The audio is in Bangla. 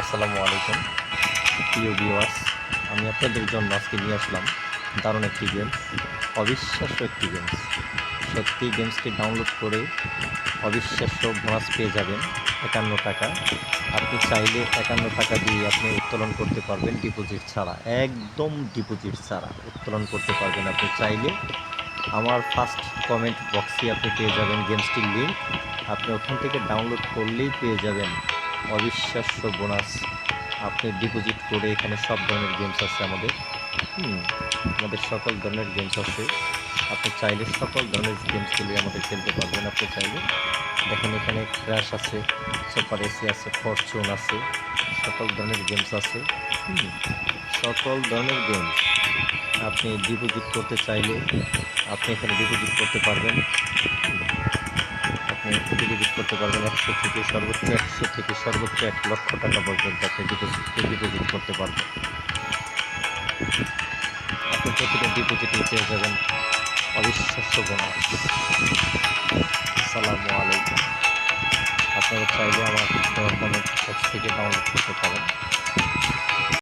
আসসালামু আলাইকুম প্রিয় ভিউয়ার্স, আমি আপনাদের জন্য আজকে নিয়ে আসলাম দারুণ একটি গেমস, অবিশ্বাস্য একটি গেমস। সত্যি গেমসটি ডাউনলোড করে অবিশ্বাস্য বোনাস পেয়ে যাবেন 51 টাকা। আপনি চাইলে 51 টাকা দিয়ে আপনি উত্তোলন করতে পারবেন ডিপোজিট ছাড়া, একদম ডিপোজিট ছাড়া উত্তোলন করতে পারবেন। আপনি চাইলে আমার ফার্স্ট কমেন্ট বক্সে আপনি পেয়ে যাবেন গেমসটির লিঙ্ক। আপনি ওখান থেকে ডাউনলোড করলেই পেয়ে যাবেন অবিশ্বাস্য বোনাস। আপনি ডিপোজিট করে এখানে সব ধরনের গেমস আছে আমাদের সকল ধরনের গেমস আছে। আপনি চাইলে সকল ধরনের গেমসগুলি আমাদের খেলতে পারবেন। আপনি চাইলে দেখেন এখানে ক্র্যাশ আছে, সুপার এসি আছে, ফরচুন আছে, সকল ধরনের গেমস আছে। সকল ধরনের গেমস আপনি ডিপোজিট করতে চাইলে আপনি এখানে ডিপোজিট করতে পারবেন। আপনি ডিপোজিট করতে পারবেন 100 থেকে সর্বোচ্চ 1 লক্ষ টাকা পর্যন্ত আপনি ডিপোজিট করতে পারবেন। আপনি প্রতিটা ডিপোজিটে পেয়ে যাবেন অবিশ্বাস্য বোনাস। আসসালামু আলাইকুম। আপনারা চাইলে আমার কমেন্ট বক্স থেকে ডাউনলোড করতে পারেন।